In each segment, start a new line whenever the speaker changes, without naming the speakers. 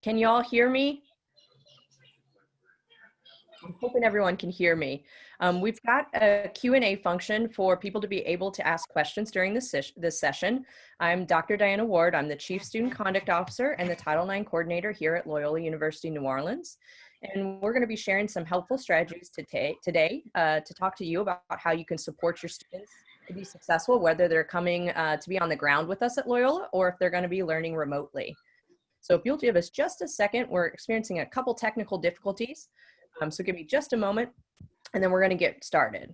Can you all hear me? I'm hoping everyone can hear me. We've got a Q&A function for people to be able to ask questions during this session. I'm Dr. Diana Ward. I'm the Chief Student Conduct Officer and the Title IX Coordinator here at Loyola University New Orleans. And we're going to be sharing some helpful strategies today to talk to you about how you can support your students to be successful, whether they're coming to be on the ground with us at Loyola or if they're going to be learning remotely. So if you'll give us just a second, we're experiencing a couple technical difficulties. So give me just a moment, and then we're going to get started.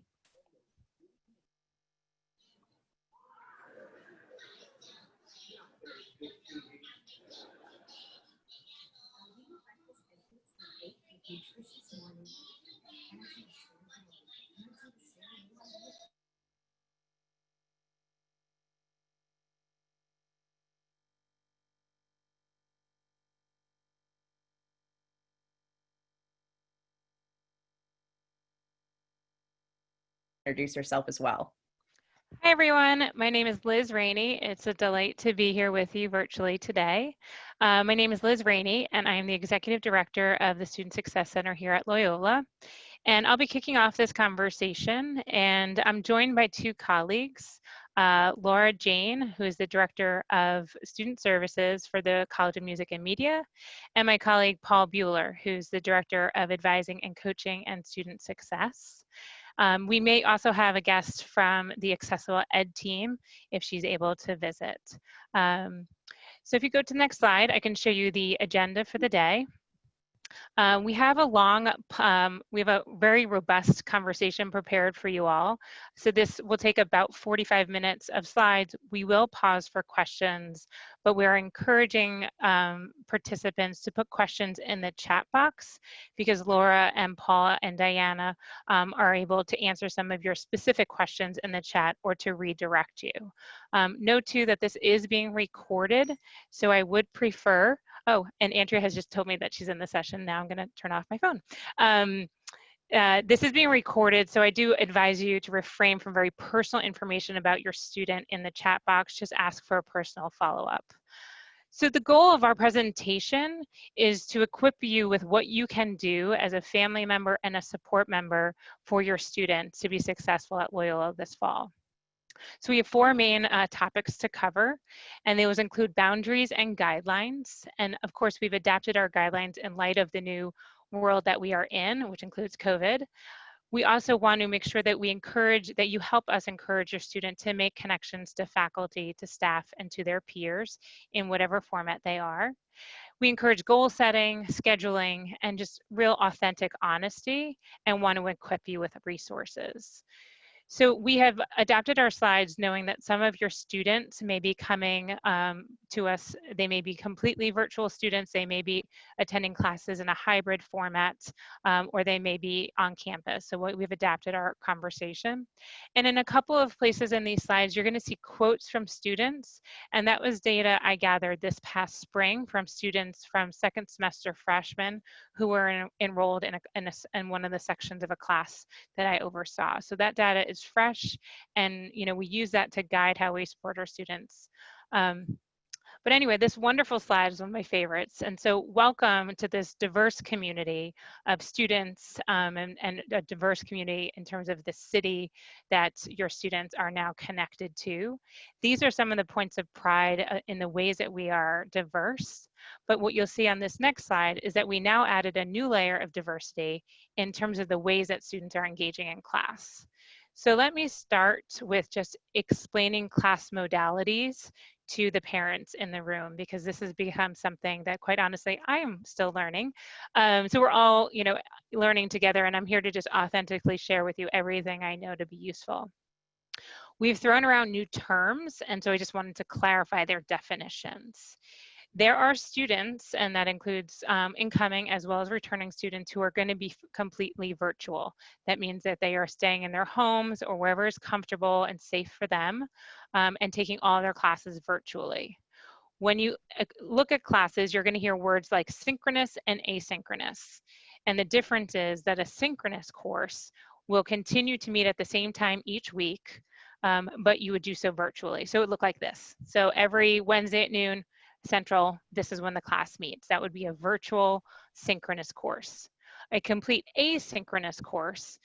Introduce yourself as well.
Hi everyone, my name is Liz Rainey. It's a delight to be here with you virtually today. My name is Liz Rainey and I am the Executive Director of the Student Success Center here at Loyola. And I'll be kicking off this conversation, and I'm joined by two colleagues, Laura Jane, who is the Director of Student Services for the College of Music and Media, and my colleague Paul Bueller, who's the Director of Advising and Coaching and Student Success. We may also have a guest from the Accessible Ed team if she's able to visit. So if you go to the next slide, I can show you the agenda for the day. We have a very robust conversation prepared for you all. So this will take about 45 minutes of slides. We will pause for questions, but we're encouraging participants to put questions in the chat box because Laura and Paula and Diana are able to answer some of your specific questions in the chat or to redirect you. Note too that this is being recorded, so I would prefer, oh, and Andrea has just told me that she's in the session. Now I'm going to turn off my phone. This is being recorded, so I do advise you to refrain from very personal information about your student in the chat box. Just ask for a personal follow-up. So the goal of our presentation is to equip you with what you can do as a family member and a support member for your student to be successful at Loyola this fall. So we have four main topics to cover, and those include boundaries and guidelines. And of course, we've adapted our guidelines in light of the new world that we are in, which includes COVID. We also want to make sure that you help us encourage your student to make connections to faculty, to staff, and to their peers in whatever format they are. We encourage goal setting, scheduling, and just real authentic honesty, and want to equip you with resources. So we have adapted our slides knowing that some of your students may be coming to us. They may be completely virtual students. They may be attending classes in a hybrid format, or they may be on campus. So we've adapted our conversation. And in a couple of places in these slides, you're going to see quotes from students. And that was data I gathered this past spring from students from second semester freshmen who were enrolled in one of the sections of a class that I oversaw. So that data is fresh, and we use that to guide how we support our students. But anyway, this wonderful slide is one of my favorites. And so welcome to this diverse community of students and a diverse community in terms of the city that your students are now connected to. These are some of the points of pride in the ways that we are diverse. But what you'll see on this next slide is that we now added a new layer of diversity in terms of the ways that students are engaging in class. So let me start with just explaining class modalities to the parents in the room, because this has become something that, quite honestly, I am still learning. So we're all, learning together, and I'm here to just authentically share with you everything I know to be useful. We've thrown around new terms, and so I just wanted to clarify their definitions. There are students, and that includes incoming as well as returning students, who are going to be completely virtual. That means that they are staying in their homes or wherever is comfortable and safe for them, and taking all their classes virtually. When you look at classes, you're going to hear words like synchronous and asynchronous. And the difference is that a synchronous course will continue to meet at the same time each week, but you would do so virtually. So it would look like this. So every Wednesday at noon, Central, this is when the class meets. That would be a virtual synchronous course. A complete asynchronous course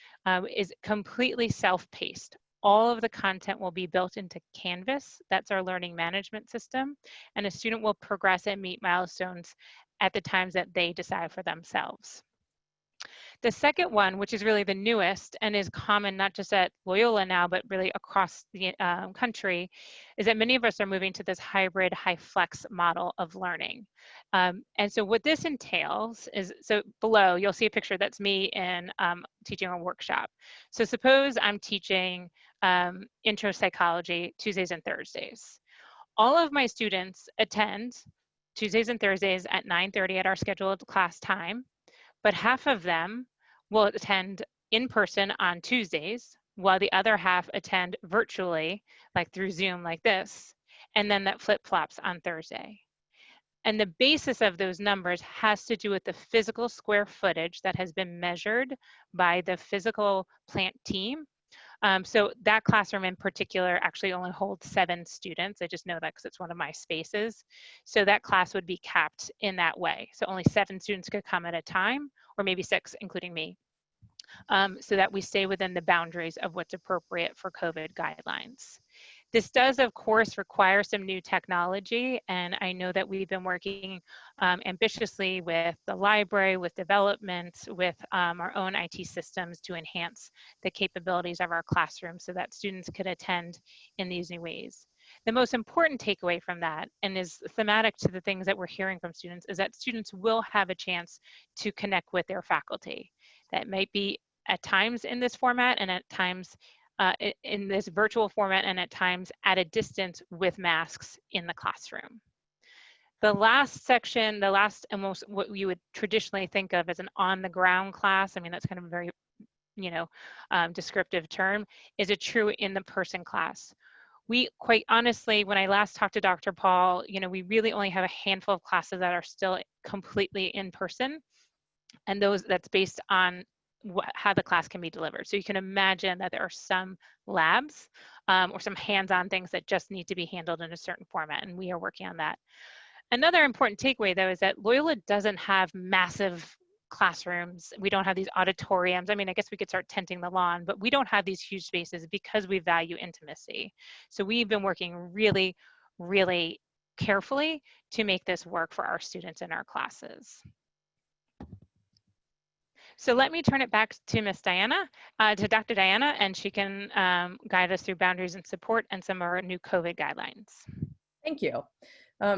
is completely self-paced. All of the content will be built into Canvas. That's our learning management system. And a student will progress and meet milestones at the times that they decide for themselves. The second one, which is really the newest and is common not just at Loyola now, but really across the country, is that many of us are moving to this hybrid high flex model of learning. And so what this entails is, so below you'll see a picture that's me in teaching a workshop. So suppose I'm teaching intro psychology Tuesdays and Thursdays. All of my students attend Tuesdays and Thursdays at 9:30 at our scheduled class time, but half of them will attend in person on Tuesdays, while the other half attend virtually, like through Zoom like this, and then that flip-flops on Thursday. And the basis of those numbers has to do with the physical square footage that has been measured by the physical plant team. So that classroom in particular actually only holds 7 students. I just know that because it's one of my spaces. So that class would be capped in that way. So only 7 students could come at a time, or maybe 6, including me, so that we stay within the boundaries of what's appropriate for COVID guidelines. This does, of course, require some new technology, and I know that we've been working ambitiously with the library, with development, with our own IT systems to enhance the capabilities of our classroom so that students could attend in these new ways. The most important takeaway from that, and is thematic to the things that we're hearing from students, is that students will have a chance to connect with their faculty. That might be at times in this format and at times in this virtual format, and at times at a distance with masks in the classroom. The last section, the last and most what you would traditionally think of as an on-the-ground class, I mean, that's kind of a very, descriptive term, is a true in-the-person class. We, quite honestly, when I last talked to Dr. Paul, we really only have a handful of classes that are still completely in person, and that's based on how the class can be delivered. So you can imagine that there are some labs or some hands-on things that just need to be handled in a certain format, and we are working on that. Another important takeaway, though, is that Loyola doesn't have massive classrooms. We don't have these auditoriums. I mean, I guess we could start tenting the lawn, but we don't have these huge spaces because we value intimacy. So we've been working really, really carefully to make this work for our students in our classes. So let me turn it back to Miss Diana, to Dr. Diana, and she can guide us through boundaries and support and some of our new COVID guidelines.
Thank you.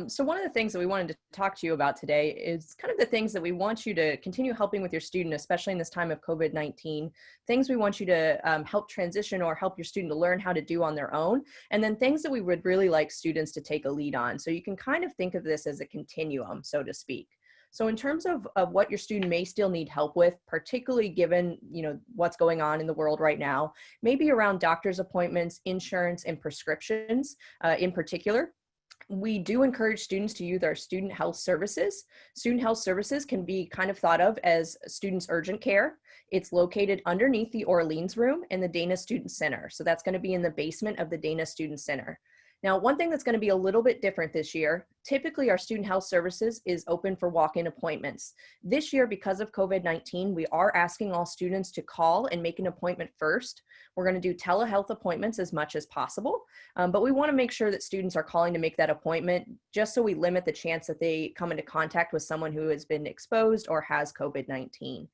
So one of the things that we wanted to talk to you about today is kind of the things that we want you to continue helping with your student, especially in this time of COVID-19, things we want you to help transition or help your student to learn how to do on their own, and then things that we would really like students to take a lead on. So you can kind of think of this as a continuum, so to speak. So in terms of what your student may still need help with, particularly given what's going on in the world right now, maybe around doctor's appointments, insurance, and prescriptions in particular, we do encourage students to use our student health services. Student health services can be kind of thought of as students' urgent care. It's located underneath the Orleans room in the Dana Student Center. So that's going to be in the basement of the Dana Student Center. Now, one thing that's going to be a little bit different this year, typically our student health services is open for walk-in appointments. This year, because of COVID-19, we are asking all students to call and make an appointment first. We're going to do telehealth appointments as much as possible, but we want to make sure that students are calling to make that appointment just so we limit the chance that they come into contact with someone who has been exposed or has COVID-19.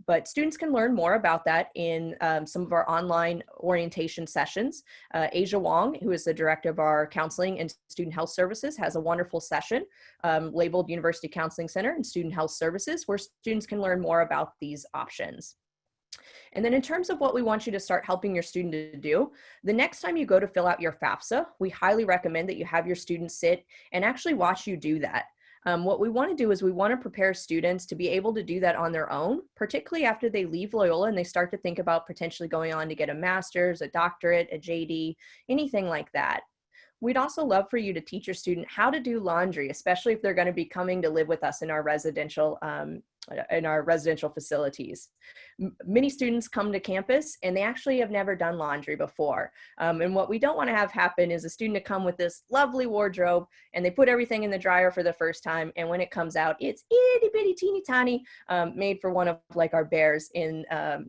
But students can learn more about that in some of our online orientation sessions. Asia Wong, who is the director of our counseling and student health services, has a wonderful session labeled University Counseling Center and Student Health Services, where students can learn more about these options. And then in terms of what we want you to start helping your student to do, the next time you go to fill out your FAFSA, we highly recommend that you have your student sit and actually watch you do that. What we want to do is we want to prepare students to be able to do that on their own, particularly after they leave Loyola and they start to think about potentially going on to get a master's, a doctorate, a JD, anything like that. We'd also love for you to teach your student how to do laundry, especially if they're going to be coming to live with us in our residential in our residential facilities. Many students come to campus and they actually have never done laundry before. And what we don't want to have happen is a student to come with this lovely wardrobe and they put everything in the dryer for the first time. And when it comes out, it's itty bitty teeny tiny, made for one of like our bears in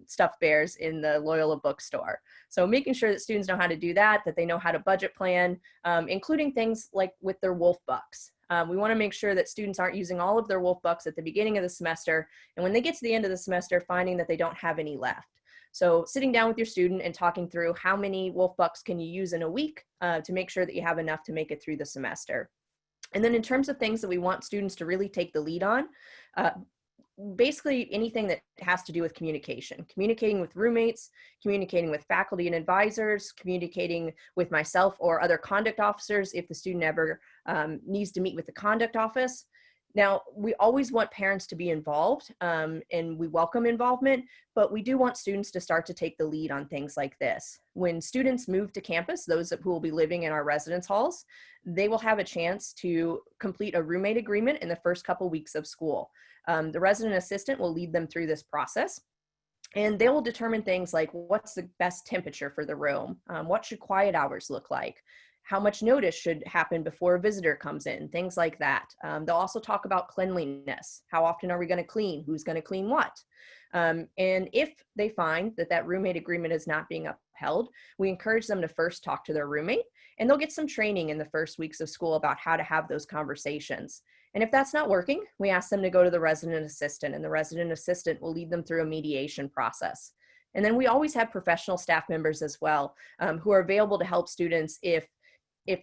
stuffed bears in the Loyola bookstore. So making sure that students know how to do that, that they know how to budget plan, including things like with their wolf bucks. We want to make sure that students aren't using all of their wolf bucks at the beginning of the semester, and when they get to the end of the semester, finding that they don't have any left. So sitting down with your student and talking through how many wolf bucks can you use in a week to make sure that you have enough to make it through the semester. And then in terms of things that we want students to really take the lead on, basically anything that has to do with communication, communicating with roommates, communicating with faculty and advisors, communicating with myself or other conduct officers if the student ever needs to meet with the conduct office. Now, we always want parents to be involved and we welcome involvement, but we do want students to start to take the lead on things like this. When students move to campus, those who will be living in our residence halls, they will have a chance to complete a roommate agreement in the first couple weeks of school. The resident assistant will lead them through this process. And they will determine things like what's the best temperature for the room, what should quiet hours look like, how much notice should happen before a visitor comes in, things like that. They'll also talk about cleanliness. How often are we going to clean? Who's going to clean what? And if they find that that roommate agreement is not being upheld, we encourage them to first talk to their roommate, and they'll get some training in the first weeks of school about how to have those conversations. And if that's not working, we ask them to go to the resident assistant, and the resident assistant will lead them through a mediation process. And then we always have professional staff members as well who are available to help students if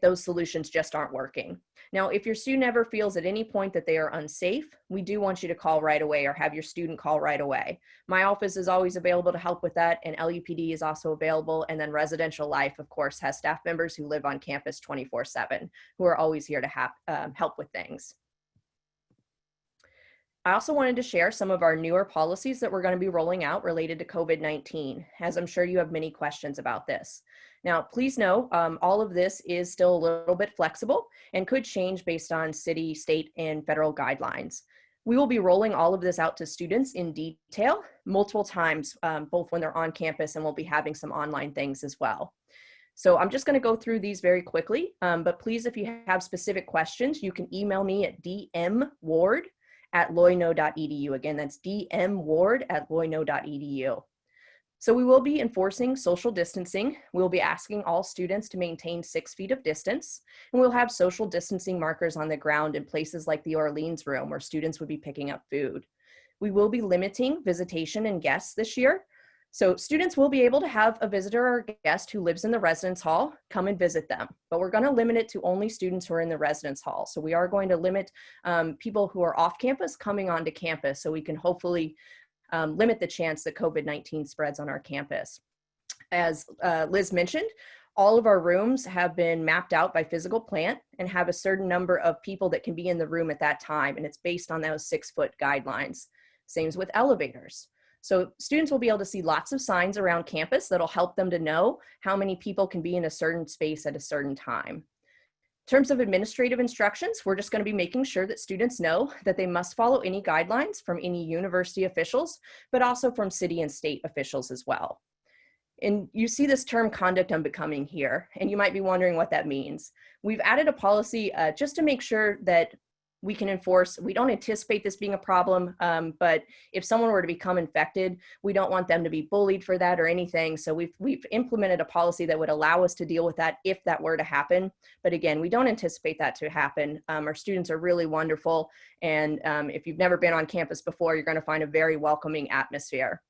those solutions just aren't working. Now, if your student ever feels at any point that they are unsafe, we do want you to call right away or have your student call right away. My office is always available to help with that, and LUPD is also available. And then Residential Life, of course, has staff members who live on campus 24/7 who are always here to help with things. I also wanted to share some of our newer policies that we're going to be rolling out related to COVID-19, as I'm sure you have many questions about this. Now, please know all of this is still a little bit flexible and could change based on city, state, and federal guidelines. We will be rolling all of this out to students in detail multiple times, both when they're on campus, and we'll be having some online things as well. So I'm just going to go through these very quickly, but please, if you have specific questions, you can email me at dmward@loyno.edu. Again, that's dmward@loyno.edu. So we will be enforcing social distancing. We'll be asking all students to maintain 6 feet of distance, and we'll have social distancing markers on the ground in places like the Orleans room where students would be picking up food. We will be limiting visitation and guests this year. So students will be able to have a visitor or guest who lives in the residence hall come and visit them, but we're going to limit it to only students who are in the residence hall. So we are going to limit people who are off campus coming onto campus so we can hopefully limit the chance that COVID-19 spreads on our campus. As Liz mentioned, all of our rooms have been mapped out by physical plant and have a certain number of people that can be in the room at that time, and it's based on those 6-foot guidelines. Same with elevators. So students will be able to see lots of signs around campus that'll help them to know how many people can be in a certain space at a certain time. In terms of administrative instructions, we're just going to be making sure that students know that they must follow any guidelines from any university officials, but also from city and state officials as well. And you see this term conduct unbecoming here, and you might be wondering what that means. We've added a policy just to make sure that we can enforce. We don't anticipate this being a problem, but if someone were to become infected, we don't want them to be bullied for that or anything. So we've implemented a policy that would allow us to deal with that if that were to happen. But again, we don't anticipate that to happen. Our students are really wonderful. And if you've never been on campus before, you're going to find a very welcoming atmosphere.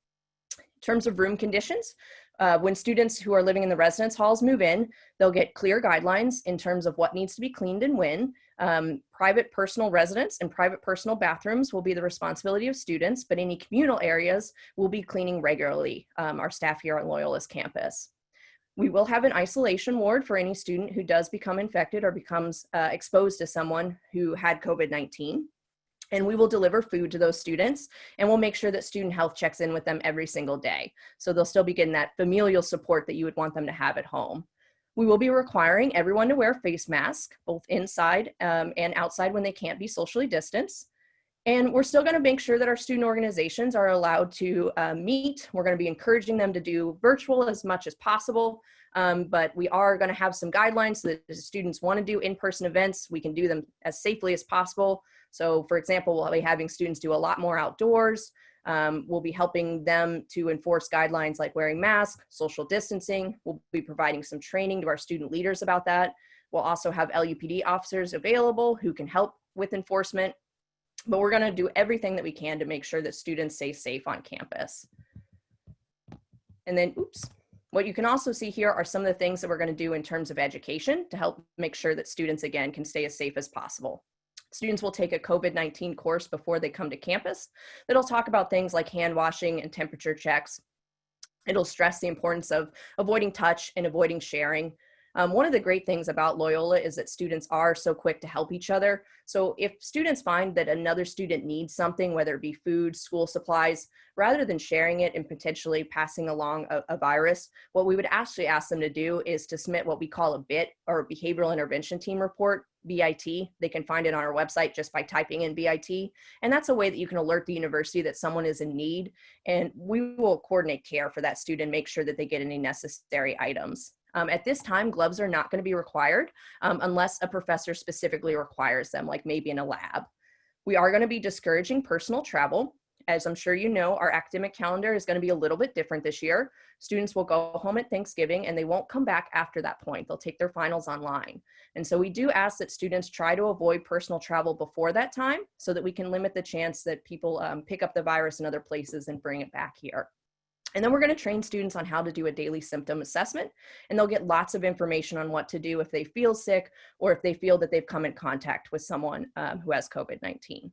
In terms of room conditions, when students who are living in the residence halls move in, they'll get clear guidelines in terms of what needs to be cleaned and when. Private personal residence and private personal bathrooms will be the responsibility of students, but any communal areas will be cleaning regularly, our staff here on Loyola's campus. We will have an isolation ward for any student who does become infected or becomes exposed to someone who had COVID-19. And we will deliver food to those students, and we'll make sure that student health checks in with them every single day. So they'll still be getting that familial support that you would want them to have at home. We will be requiring everyone to wear face masks, both inside and outside when they can't be socially distanced. And we're still going to make sure that our student organizations are allowed to meet. We're going to be encouraging them to do virtual as much as possible, but we are going to have some guidelines so that if students want to do in-person events, we can do them as safely as possible. So for example, we'll be having students do a lot more outdoors. We'll be helping them to enforce guidelines like wearing masks, social distancing. We'll be providing some training to our student leaders about that. We'll also have LUPD officers available who can help with enforcement. But we're going to do everything that we can to make sure that students stay safe on campus. And then, what you can also see here are some of the things that we're going to do in terms of education to help make sure that students, again, can stay as safe as possible. Students will take a COVID-19 course before they come to campus that'll talk about things like hand washing and temperature checks. It'll stress the importance of avoiding touch and avoiding sharing. One of the great things about Loyola is that students are so quick to help each other. So if students find that another student needs something, whether it be food, school supplies, rather than sharing it and potentially passing along a virus, what we would actually ask them to do is to submit what we call a BIT, or Behavioral Intervention Team Report, BIT. They can find it on our website just by typing in BIT. And that's a way that you can alert the university that someone is in need. And we will coordinate care for that student, make sure that they get any necessary items. At this time, gloves are not going to be required unless a professor specifically requires them, like maybe in a lab. We are going to be discouraging personal travel. As I'm sure you know, our academic calendar is going to be a little bit different this year. Students will go home at Thanksgiving and they won't come back after that point. They'll take their finals online. And so we do ask that students try to avoid personal travel before that time so that we can limit the chance that people pick up the virus in other places and bring it back here. And then we're going to train students on how to do a daily symptom assessment, and they'll get lots of information on what to do if they feel sick or if they feel that they've come in contact with someone who has COVID-19.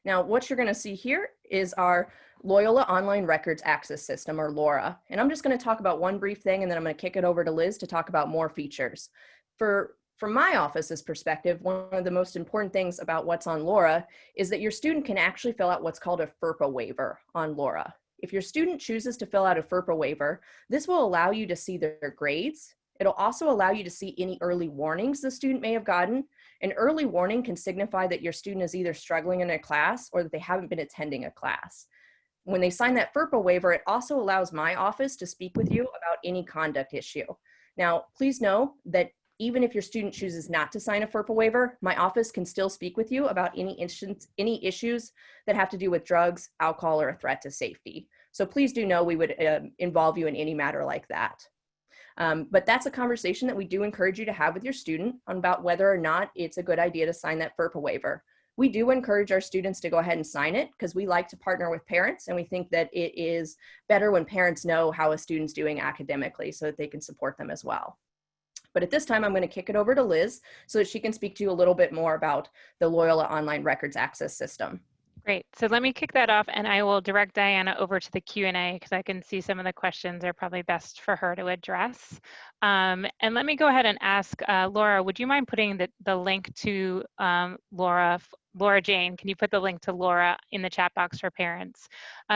Now, what you're going to see here is our Loyola Online Records Access System, or LoRa. And I'm just going to talk about one brief thing, and then I'm going to kick it over to Liz to talk about more features. From my office's perspective, one of the most important things about what's on LoRa is that your student can actually fill out what's called a FERPA waiver on LoRa. If your student chooses to fill out a FERPA waiver, this will allow you to see their grades. It'll also allow you to see any early warnings the student may have gotten. An early warning can signify that your student is either struggling in a class or that they haven't been attending a class. When they sign that FERPA waiver, it also allows my office to speak with you about any conduct issue. Now, please know that even if your student chooses not to sign a FERPA waiver, my office can still speak with you about any issues that have to do with drugs, alcohol, or a threat to safety. So please do know we would involve you in any matter like that. But that's a conversation that we do encourage you to have with your student about whether or not it's a good idea to sign that FERPA waiver. We do encourage our students to go ahead and sign it because we like to partner with parents, and we think that it is better when parents know how a student's doing academically so that they can support them as well. But at this time, I'm going to kick it over to Liz so that she can speak to you a little bit more about the Loyola Online Records Access System.
Great. So let me kick that off, and I will direct Diana over to the Q&A because I can see some of the questions are probably best for her to address. And let me go ahead and ask Laura, would you mind putting the link to Laura Jane, can you put the link to Laura in the chat box for parents?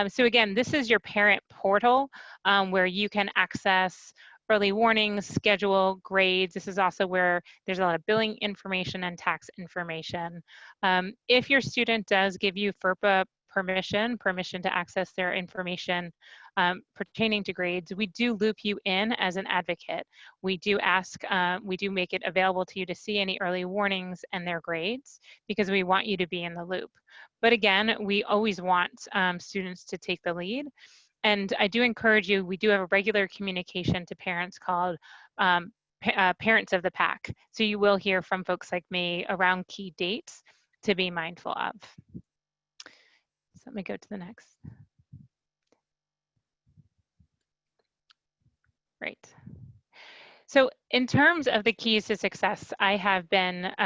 So again, this is your parent portal where you can access early warnings, schedule, grades. This is also where there's a lot of billing information and tax information. If your student does give you FERPA permission to access their information pertaining to grades, we do loop you in as an advocate. We do make it available to you to see any early warnings and their grades because we want you to be in the loop. But again, we always want students to take the lead. And I do encourage you, we do have a regular communication to parents called Parents of the Pack. So you will hear from folks like me around key dates to be mindful of. So let me go to the next. Great. So in terms of the keys to success, I've been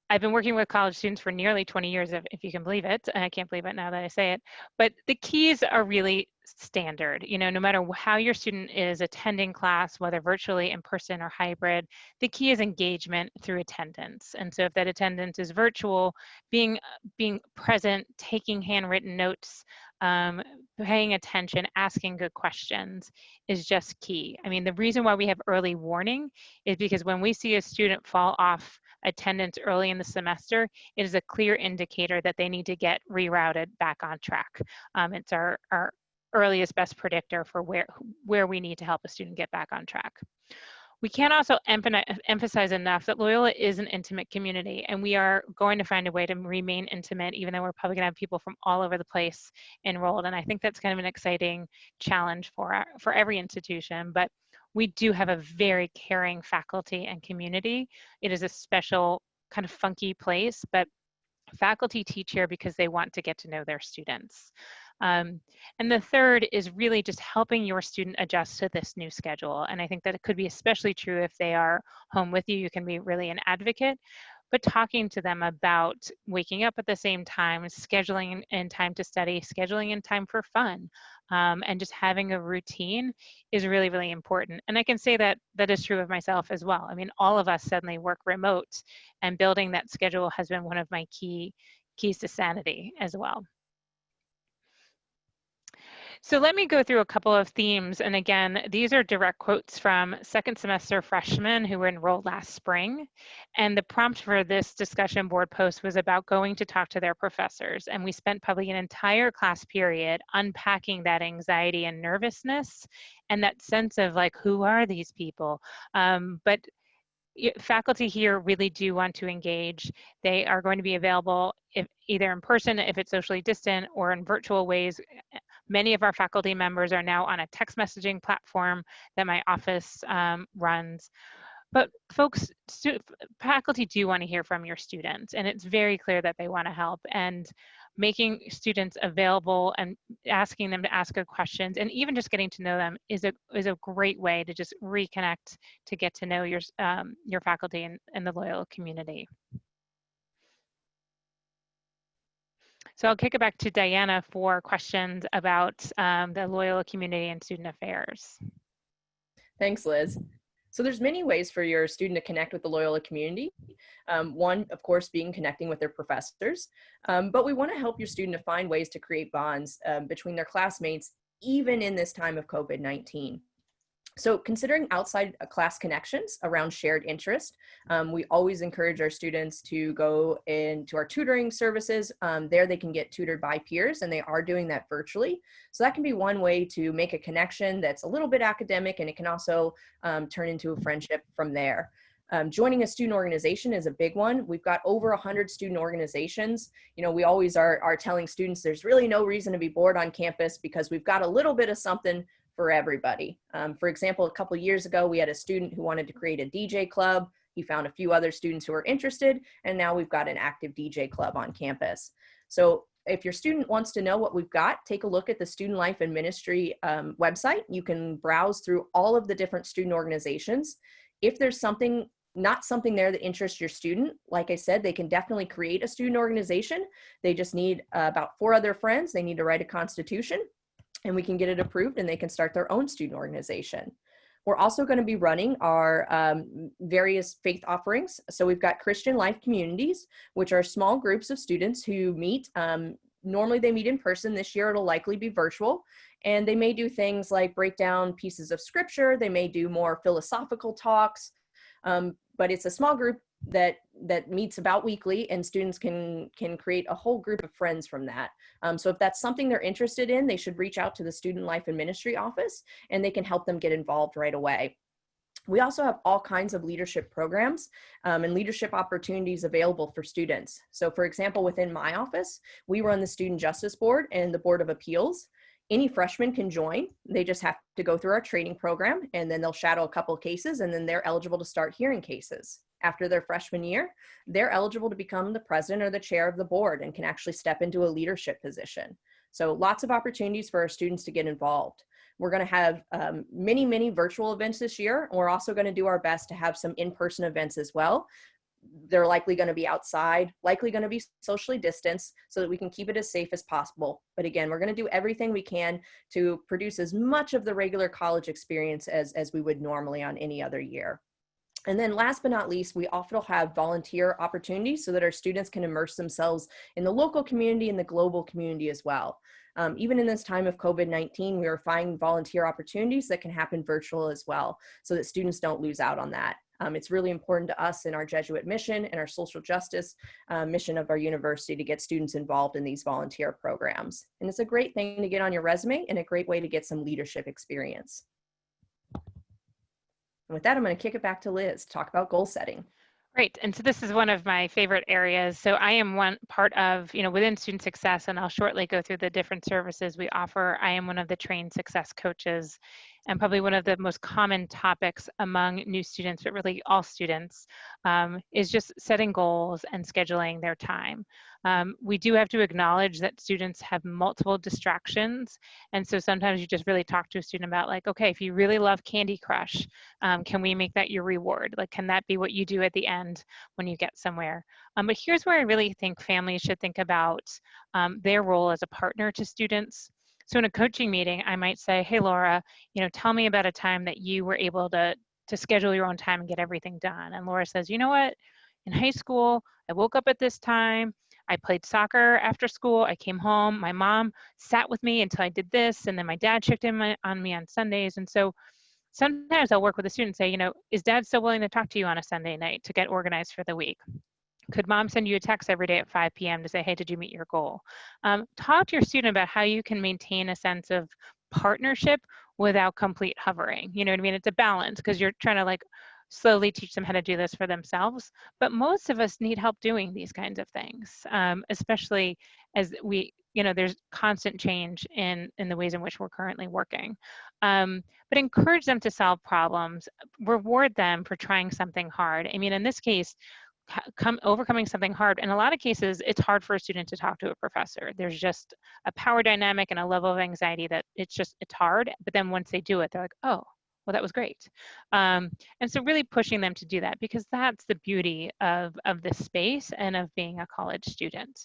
working with college students for nearly 20 years, if you can believe it. And I can't believe it now that I say it. But the keys are really standard. You know, no matter how your student is attending class, whether virtually, in person, or hybrid, the key is engagement through attendance. And so if that attendance is virtual, being present, taking handwritten notes, paying attention, asking good questions is just key. I mean, the reason why we have early warning is because when we see a student fall off attendance early in the semester, it is a clear indicator that they need to get rerouted back on track. It's our earliest best predictor for where we need to help a student get back on track. We can't also emphasize enough that Loyola is an intimate community, and we are going to find a way to remain intimate, even though we're probably going to have people from all over the place enrolled. And I think that's kind of an exciting challenge for every institution. But we do have a very caring faculty and community. It is a special kind of funky place, but faculty teach here because they want to get to know their students. And the third is really just helping your student adjust to this new schedule. And I think that it could be especially true if they are home with you. You can be really an advocate, but talking to them about waking up at the same time, scheduling in time to study, scheduling in time for fun, and just having a routine is really, really important. And I can say that that is true of myself as well. I mean, all of us suddenly work remote, and building that schedule has been one of my keys to sanity as well. So let me go through a couple of themes. And again, these are direct quotes from second semester freshmen who were enrolled last spring. And the prompt for this discussion board post was about going to talk to their professors. And we spent probably an entire class period unpacking that anxiety and nervousness and that sense of like, who are these people? But faculty here really do want to engage. They are going to be available either in person if it's socially distant or in virtual ways. Many of our faculty members are now on a text messaging platform that my office runs. But folks, faculty do want to hear from your students, and it's very clear that they want to help. And making students available and asking them to ask good questions and even just getting to know them is a great way to just reconnect, to get to know your faculty and the Loyola community. So I'll kick it back to Diana for questions about the Loyola community and student affairs.
Thanks, Liz. So there's many ways for your student to connect with the Loyola community. One, of course, being connecting with their professors, but we want to help your student to find ways to create bonds between their classmates, even in this time of COVID-19. So considering outside class connections around shared interest, we always encourage our students to go into our tutoring services. There they can get tutored by peers, and they are doing that virtually. So that can be one way to make a connection that's a little bit academic, and it can also turn into a friendship from there. Joining a student organization is a big one. We've got over 100 student organizations. You know, we always are telling students there's really no reason to be bored on campus because we've got a little bit of something for everybody. For example, a couple of years ago, we had a student who wanted to create a DJ club. He found a few other students who were interested, and now we've got an active DJ club on campus. So if your student wants to know what we've got, take a look at the Student Life and Ministry website. You can browse through all of the different student organizations. If there's not something there that interests your student, like I said, they can definitely create a student organization. They just need about 4 other friends. They need to write a constitution, and we can get it approved, and they can start their own student organization. We're also going to be running our various faith offerings. So we've got Christian Life Communities, which are small groups of students who meet. Normally they meet in person. This year it'll likely be virtual. And they may do things like break down pieces of scripture. They may do more philosophical talks. But it's a small group that meets about weekly, and students can create a whole group of friends from that. So if that's something they're interested in, they should reach out to the Student Life and Ministry office, and they can help them get involved right away. We also have all kinds of leadership programs and leadership opportunities available for students. So for example, within my office, we run the Student Justice Board and the Board of Appeals. Any freshman can join. They just have to go through our training program, and then they'll shadow a couple of cases, and then they're eligible to start hearing cases. After their freshman year, they're eligible to become the president or the chair of the board and can actually step into a leadership position. So lots of opportunities for our students to get involved. We're going to have many, many virtual events this year. And we're also going to do our best to have some in-person events as well. They're likely going to be outside, likely going to be socially distanced so that we can keep it as safe as possible. But again, we're going to do everything we can to produce as much of the regular college experience as we would normally on any other year. And then last but not least, we often have volunteer opportunities so that our students can immerse themselves in the local community and the global community as well. Even in this time of COVID-19, we are finding volunteer opportunities that can happen virtual as well, so that students don't lose out on that. It's really important to us in our Jesuit mission and our social justice mission of our university to get students involved in these volunteer programs. And it's a great thing to get on your resume and a great way to get some leadership experience. And with that, I'm going to kick it back to Liz to talk about goal setting.
Great, and so this is one of my favorite areas. So I am one part of, within student success, and I'll shortly go through the different services we offer. I am one of the trained success coaches, and probably one of the most common topics among new students, but really all students, is just setting goals and scheduling their time. We do have to acknowledge that students have multiple distractions, and so sometimes you just really talk to a student about, like, okay, if you really love Candy Crush, can we make that your reward? Like, can that be what you do at the end when you get somewhere? But here's where I really think families should think about their role as a partner to students. So in a coaching meeting, I might say, hey, Laura, tell me about a time that you were able to schedule your own time and get everything done. And Laura says, you know what? In high school, I woke up at this time. I played soccer after school. I came home. My mom sat with me until I did this. And then my dad checked in on me on Sundays. And so sometimes I'll work with a student and say, is dad still willing to talk to you on a Sunday night to get organized for the week? Could mom send you a text every day at 5 p.m. to say, hey, did you meet your goal? Talk to your student about how you can maintain a sense of partnership without complete hovering. You know what I mean? It's a balance, because you're trying to like slowly teach them how to do this for themselves. But most of us need help doing these kinds of things, especially as there's constant change in the ways in which we're currently working. But encourage them to solve problems, reward them for trying something hard. I mean, in this case, overcoming something hard. In a lot of cases, it's hard for a student to talk to a professor. There's just a power dynamic and a level of anxiety that it's hard. But then once they do it, they're like, oh, well, that was great. And so really pushing them to do that, because that's the beauty of this space and of being a college student.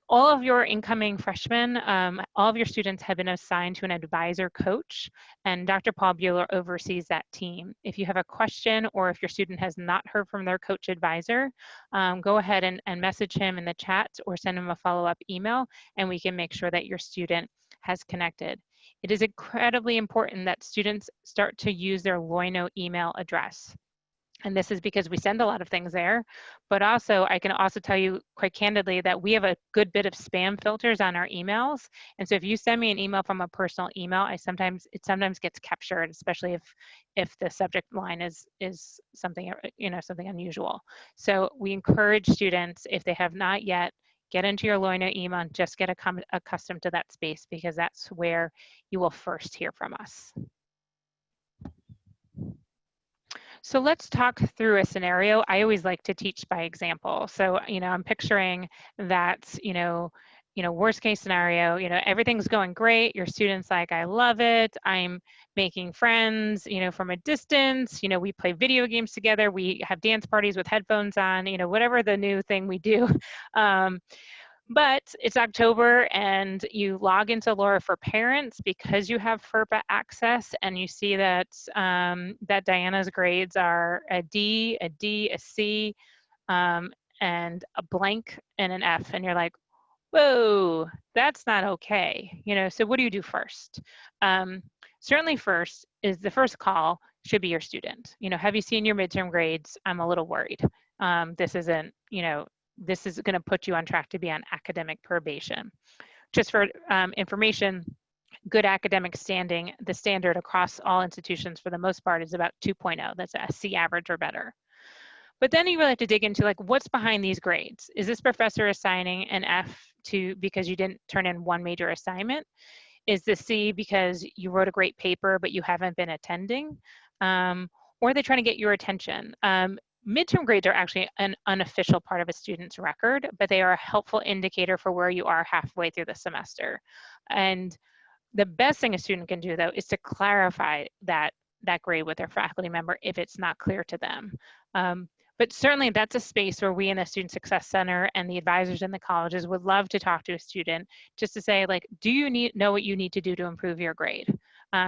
All of your incoming freshmen, all of your students have been assigned to an advisor coach, and Dr. Paul Bueller oversees that team. If you have a question, or if your student has not heard from their coach advisor, go ahead and message him in the chat or send him a follow-up email, and we can make sure that your student has connected. It is incredibly important that students start to use their Loyola email address. And this is because we send a lot of things there, but also I can also tell you quite candidly that we have a good bit of spam filters on our emails. And so if you send me an email from a personal email, it sometimes gets captured, especially if the subject line is something, something unusual. So we encourage students, if they have not yet, get into your Loyola email and just get accustomed to that space, because that's where you will first hear from us. So let's talk through a scenario. I always like to teach by example. So, I'm picturing that, worst case scenario, everything's going great. Your student's like, I love it. I'm making friends, from a distance. We play video games together. We have dance parties with headphones on, whatever the new thing we do. But it's October and you log into Laura for Parents because you have FERPA access, and you see that that Diana's grades are a D, a C, and a blank and an F, and you're like, whoa, that's not okay. So what do you do first? Certainly first is the first call should be your student. Have you seen your midterm grades? I'm a little worried. This isn't, this is going to put you on track to be on academic probation. Just for information, good academic standing, the standard across all institutions for the most part is about 2.0. That's a C average or better. But then you really have to dig into, like, what's behind these grades? Is this professor assigning an F because you didn't turn in one major assignment? Is the C because you wrote a great paper but you haven't been attending? Or are they trying to get your attention? Midterm grades are actually an unofficial part of a student's record, but they are a helpful indicator for where you are halfway through the semester. And the best thing a student can do, though, is to clarify that grade with their faculty member if it's not clear to them. But certainly that's a space where we in the Student Success Center and the advisors in the colleges would love to talk to a student just to say, like, do you know what you need to do to improve your grade?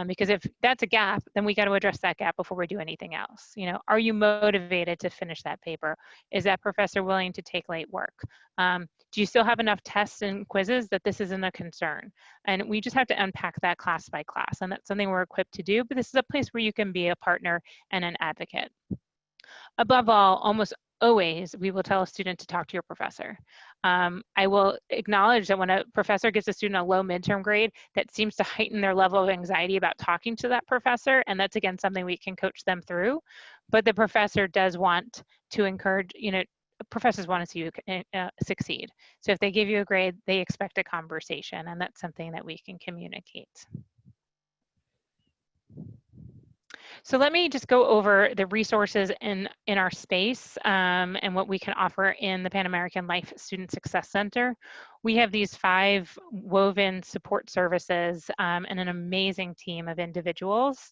Because if that's a gap, then we got to address that gap before we do anything else. Are you motivated to finish that paper? Is that professor willing to take late work? Do you still have enough tests and quizzes that this isn't a concern? And we just have to unpack that class by class, and that's something we're equipped to do, but this is a place where you can be a partner and an advocate. Above all, almost always, we will tell a student to talk to your professor. I will acknowledge that when a professor gives a student a low midterm grade, that seems to heighten their level of anxiety about talking to that professor, and that's, again, something we can coach them through. But the professor does want to encourage, professors want to see you succeed. So if they give you a grade, they expect a conversation, and that's something that we can communicate. So let me just go over the resources in our space and what we can offer in the Pan American Life Student Success Center. We have these 5 woven support services and an amazing team of individuals.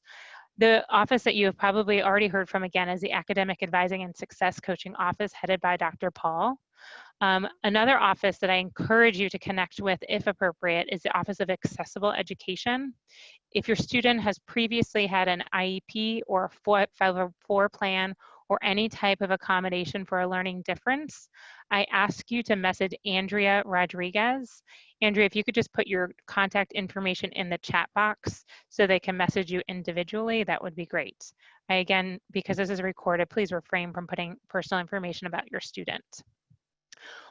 The office that you have probably already heard from, again, is the Academic Advising and Success Coaching Office, headed by Dr. Paul. Another office that I encourage you to connect with, if appropriate, is the Office of Accessible Education. If your student has previously had an IEP or a 504 plan or any type of accommodation for a learning difference, I ask you to message Andrea Rodriguez. Andrea, if you could just put your contact information in the chat box so they can message you individually, that would be great. Again, because this is recorded, please refrain from putting personal information about your student.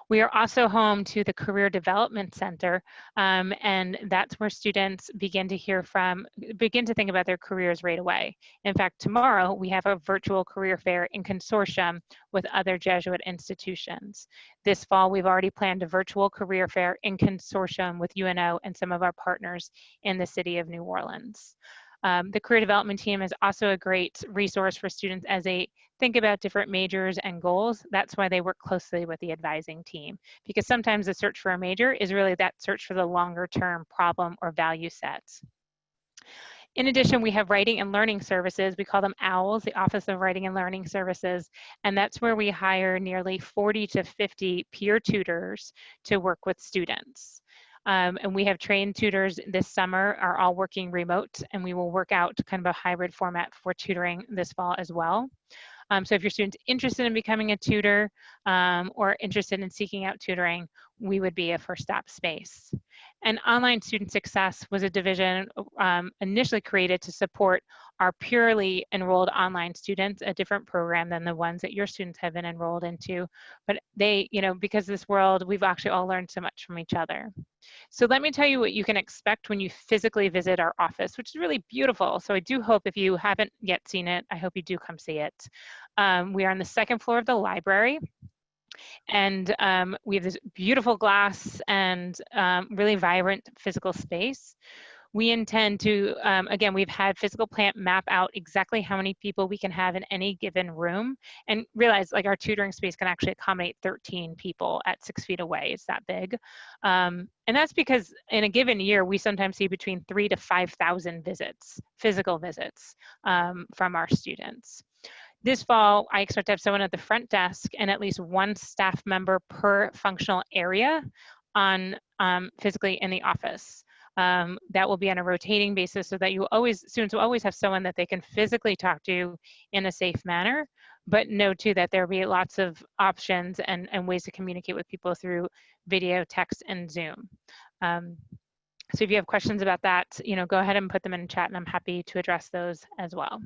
We are also home to the Career Development Center, and that's where students begin to think about their careers right away. In fact, tomorrow we have a virtual career fair in consortium with other Jesuit institutions. This fall, we've already planned a virtual career fair in consortium with UNO and some of our partners in the city of New Orleans. The career development team is also a great resource for students as they think about different majors and goals. That's why they work closely with the advising team, because sometimes the search for a major is really that search for the longer term problem or value sets. In addition, we have writing and learning services. We call them OWLS, the Office of Writing and Learning Services, and that's where we hire nearly 40 to 50 peer tutors to work with students. And we have trained tutors this summer, are all working remote, and we will work out kind of a hybrid format for tutoring this fall as well. So if your student's interested in becoming a tutor or interested in seeking out tutoring, we would be a first stop space. And Online Student Success was a division initially created to support our purely enrolled online students, a different program than the ones that your students have been enrolled into. But they, because this world, we've actually all learned so much from each other. So let me tell you what you can expect when you physically visit our office, which is really beautiful. So I do hope, if you haven't yet seen it, I hope you do come see it. We are on the 2nd floor of the library. And we have this beautiful glass and really vibrant physical space. We intend to, again, we've had Physical Plant map out exactly how many people we can have in any given room, and realize like our tutoring space can actually accommodate 13 people at 6 feet away. It's that big. And that's because in a given year, we sometimes see between 3,000 to 5,000 visits, physical visits from our students. This fall, I expect to have someone at the front desk and at least 1 staff member per functional area on physically in the office. That will be on a rotating basis so that students will always have someone that they can physically talk to in a safe manner, but know too that there will be lots of options and ways to communicate with people through video, text, and Zoom. So if you have questions about that, go ahead and put them in the chat, and I'm happy to address those as well.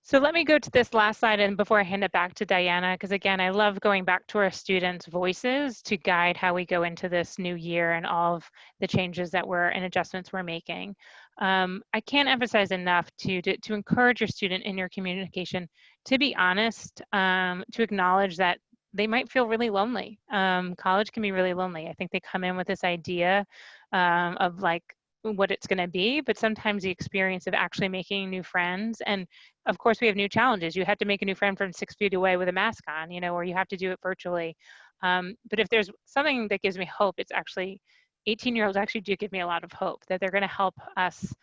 So let me go to this last slide and before I hand it back to Diana, because again, I love going back to our students' voices to guide how we go into this new year and all of the changes that and adjustments we're making. I can't emphasize enough to encourage your student in your communication to be honest, to acknowledge that they might feel really lonely. College can be really lonely. I think they come in with this idea of like what it's going to be, but sometimes the experience of actually making new friends, and of course we have new challenges. You have to make a new friend from 6 feet away with a mask on, or you have to do it virtually. But if there's something that gives me hope, it's actually 18-year-olds actually do give me a lot of hope that they're going to help us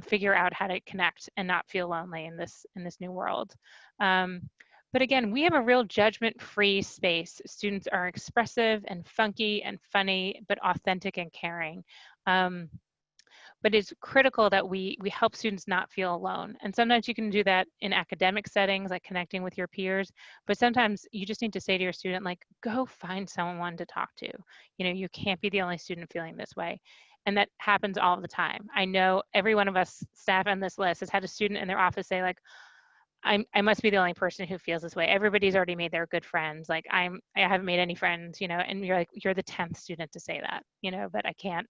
figure out how to connect and not feel lonely in this new world. But again, we have a real judgment-free space. Students are expressive and funky and funny, but authentic and caring. But it's critical that we help students not feel alone. And sometimes you can do that in academic settings, like connecting with your peers, but sometimes you just need to say to your student, like, go find someone to talk to. You can't be the only student feeling this way. And that happens all the time. I know every one of us staff on this list has had a student in their office say like, I must be the only person who feels this way. Everybody's already made their good friends. Like I haven't made any friends, you know, and you're like, you're the 10th student to say that, you know, but I can't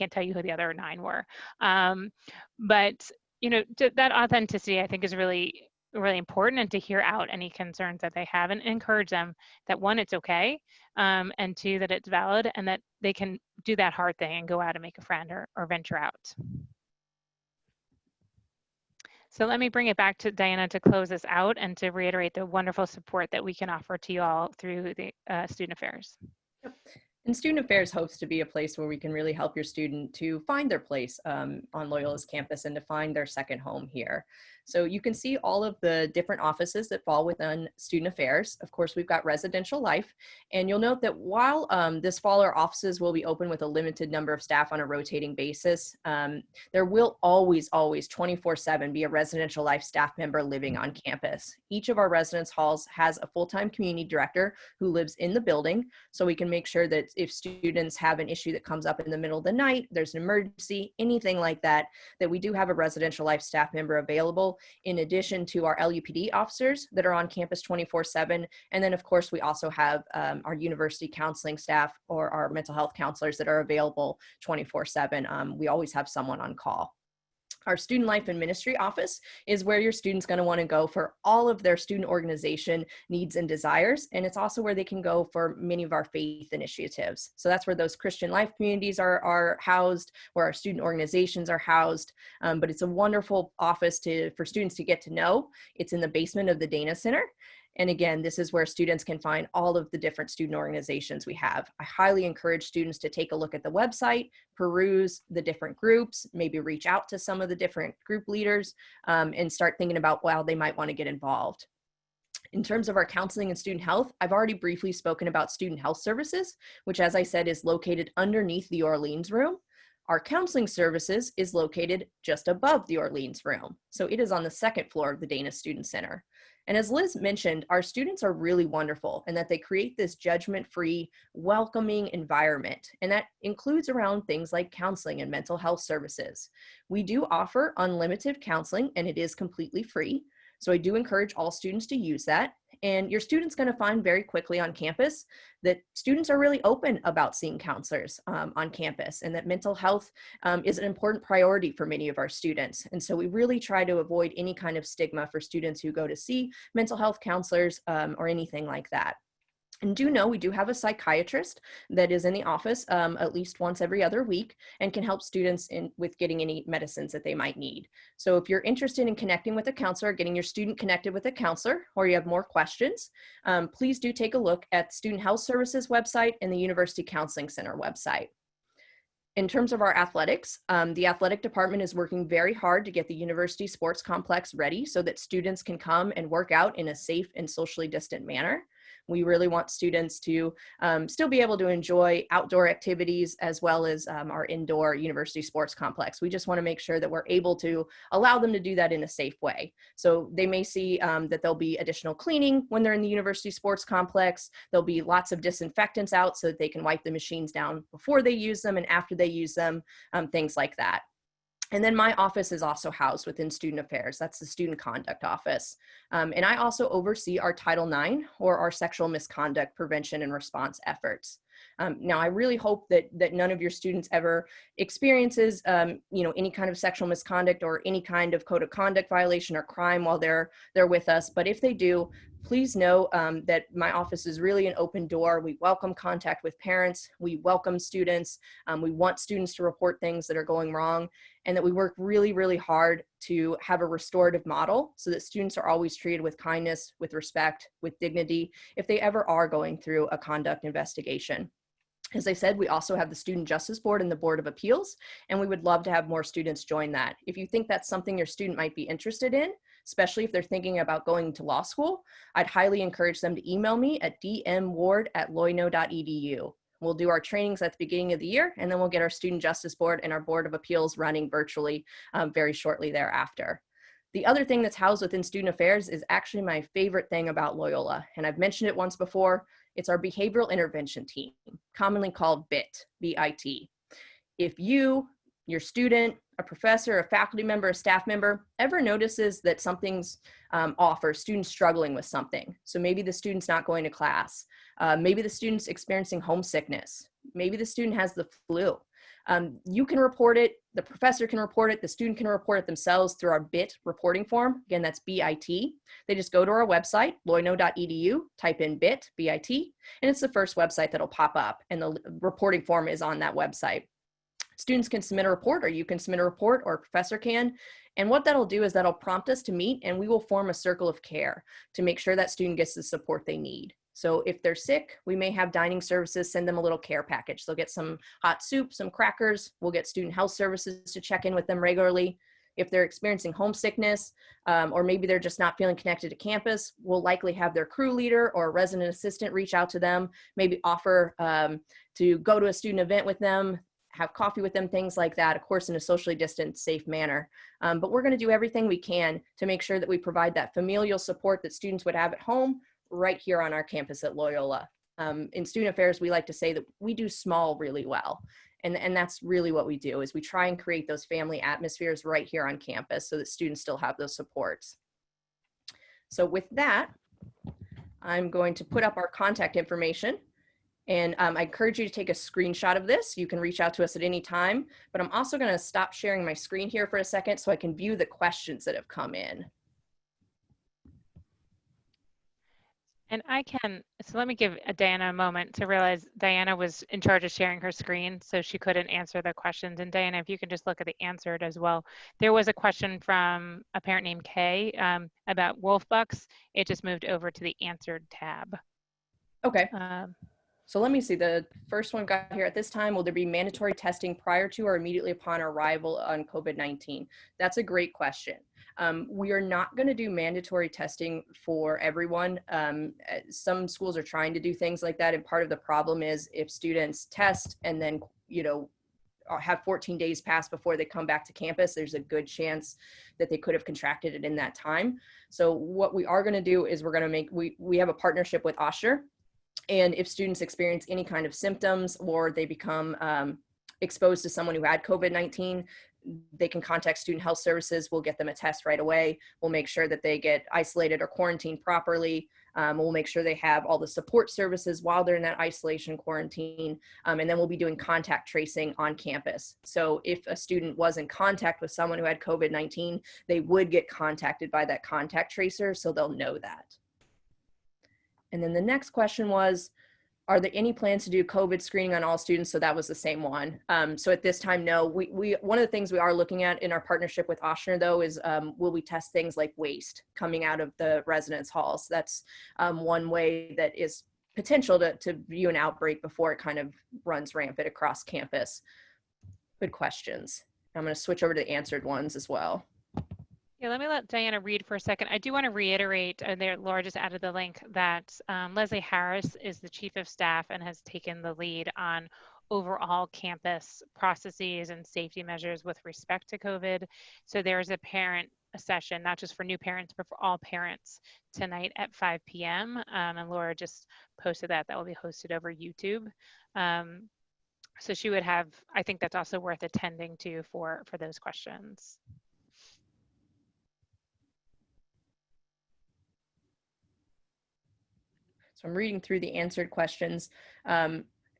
tell you who the other 9 were. But, you know, that authenticity I think is really, really important, and to hear out any concerns that they have and encourage them that 1, it's okay, and 2, that it's valid and that they can do that hard thing and go out and make a friend or venture out. So let me bring it back to Diana to close this out and to reiterate the wonderful support that we can offer to you all through the Student Affairs.
Yep. And Student Affairs hopes to be a place where we can really help your student to find their place on Loyola's campus and to find their second home here. So you can see all of the different offices that fall within Student Affairs. Of course, we've got Residential Life. And you'll note that while this fall, our offices will be open with a limited number of staff on a rotating basis, there will always 24/7 be a Residential Life staff member living on campus. Each of our residence halls has a full-time community director who lives in the building, so we can make sure that if students have an issue that comes up in the middle of the night, there's an emergency, anything like that, that we do have a Residential Life staff member available, in addition to our LUPD officers that are on campus 24/7. And then of course, we also have our university counseling staff or our mental health counselors that are available 24/7. We always have someone on call. Our Student Life and Ministry office is where your student's going to want to go for all of their student organization needs and desires. And it's also where they can go for many of our faith initiatives. So that's where those Christian life communities are housed, where our student organizations are housed. But it's a wonderful office for students to get to know. It's in the basement of the Dana Center. And again, this is where students can find all of the different student organizations we have. I highly encourage students to take a look at the website, peruse the different groups, maybe reach out to some of the different group leaders, and start thinking about how they might want to get involved. In terms of our counseling and student health, I've already briefly spoken about student health services, which, as I said, is located underneath the Orleans room. Our counseling services is located just above the Orleans room. So it is on the 2nd floor of the Dana Student Center. And as Liz mentioned, our students are really wonderful in that they create this judgment-free, welcoming environment. And that includes around things like counseling and mental health services. We do offer unlimited counseling, and it is completely free. So I do encourage all students to use that. And your student's going to find very quickly on campus that students are really open about seeing counselors on campus, and that mental health is an important priority for many of our students. And so we really try to avoid any kind of stigma for students who go to see mental health counselors or anything like that. And do know we do have a psychiatrist that is in the office at least once every other week and can help students with getting any medicines that they might need. So if you're interested in connecting with a counselor, getting your student connected with a counselor, or you have more questions, please do take a look at Student Health Services website and the University Counseling Center website. In terms of our athletics, the athletic department is working very hard to get the university sports complex ready so that students can come and work out in a safe and socially distant manner. We really want students to still be able to enjoy outdoor activities as well as our indoor university sports complex. We just want to make sure that we're able to allow them to do that in a safe way. So they may see that there'll be additional cleaning when they're in the university sports complex. There'll be lots of disinfectants out so that they can wipe the machines down before they use them and after they use them, things like that. And then my office is also housed within Student Affairs. That's the Student Conduct Office. And I also oversee our Title IX, or our sexual misconduct prevention and response efforts. Now, I really hope that none of your students ever experiences, any kind of sexual misconduct or any kind of code of conduct violation or crime while they're with us. But if they do, please know that my office is really an open door. We welcome contact with parents. We welcome students. We want students to report things that are going wrong, and that we work really, really hard to have a restorative model so that students are always treated with kindness, with respect, with dignity, if they ever are going through a conduct investigation. As I said, we also have the Student Justice Board and the Board of Appeals, and we would love to have more students join that. If you think that's something your student might be interested in, especially if they're thinking about going to law school, I'd highly encourage them to email me at dmward@loyno.edu. We'll do our trainings at the beginning of the year, and then we'll get our Student Justice Board and our Board of Appeals running virtually very shortly thereafter. The other thing that's housed within Student Affairs is actually my favorite thing about Loyola, and I've mentioned it once before. It's our Behavioral Intervention Team, commonly called BIT, B-I-T. If you, your student, a professor, a faculty member, a staff member ever notices that something's off or student's struggling with something, so maybe the student's not going to class, maybe the student's experiencing homesickness, maybe the student has the flu, you can report it, the professor can report it, the student can report it themselves through our BIT reporting form. Again, that's BIT. They just go to our website, loyola.edu, type in BIT, B-I-T, and it's the first website that'll pop up, and the reporting form is on that website. Students can submit a report, or you can submit a report, or a professor can. And what that'll do is that'll prompt us to meet, and we will form a circle of care to make sure that student gets the support they need. So if they're sick, we may have dining services send them a little care package. They'll get some hot soup, some crackers. We'll get student health services to check in with them regularly. If they're experiencing homesickness, or maybe they're just not feeling connected to campus, we'll likely have their crew leader or a resident assistant reach out to them, maybe offer to go to a student event with them, have coffee with them, things like that, of course, in a socially distant, safe manner. But we're going to do everything we can to make sure that we provide that familial support that students would have at home right here on our campus at Loyola. In student affairs, we like to say that we do small really well. And that's really what we do, is we try and create those family atmospheres right here on campus so that students still have those supports. So with that, I'm going to put up our contact information. And I encourage you to take a screenshot of this. You can reach out to us at any time, but I'm also going to stop sharing my screen here for a second so I can view the questions that have come in.
And so let me give Diana a moment to realize Diana was in charge of sharing her screen, so she couldn't answer the questions. And Diana, if you can just look at the answered as well. There was a question from a parent named Kay about wolfbucks. It just moved over to the answered tab.
Okay. So let me see, the first one got here. At this time, will there be mandatory testing prior to or immediately upon arrival on COVID-19? That's a great question. We are not going to do mandatory testing for everyone. Some schools are trying to do things like that, and part of the problem is if students test and then, have 14 days pass before they come back to campus, there's a good chance that they could have contracted it in that time. So what we are going to do is we're going to we have a partnership with Osher. And if students experience any kind of symptoms or they become exposed to someone who had COVID-19, they can contact Student Health Services. We'll get them a test right away. We'll make sure that they get isolated or quarantined properly. We'll make sure they have all the support services while they're in that isolation quarantine. And then we'll be doing contact tracing on campus. So if a student was in contact with someone who had COVID-19, they would get contacted by that contact tracer, so they'll know that. And then the next question was, are there any plans to do COVID screening on all students? So that was the same one. So at this time, no. One of the things we are looking at in our partnership with Oshner, though, is will we test things like waste coming out of the residence halls? That's one way that is potential to view an outbreak before it kind of runs rampant across campus. Good questions. I'm going to switch over to the answered ones as well.
Yeah, let me let Diana read for a second. I do want to reiterate, Laura just added the link, that Leslie Harris is the Chief of Staff and has taken the lead on overall campus processes and safety measures with respect to COVID. So there's a session, not just for new parents, but for all parents tonight at 5 p.m. And Laura just posted that will be hosted over YouTube. So she would have, I think that's also worth attending to for those questions.
So I'm reading through the answered questions.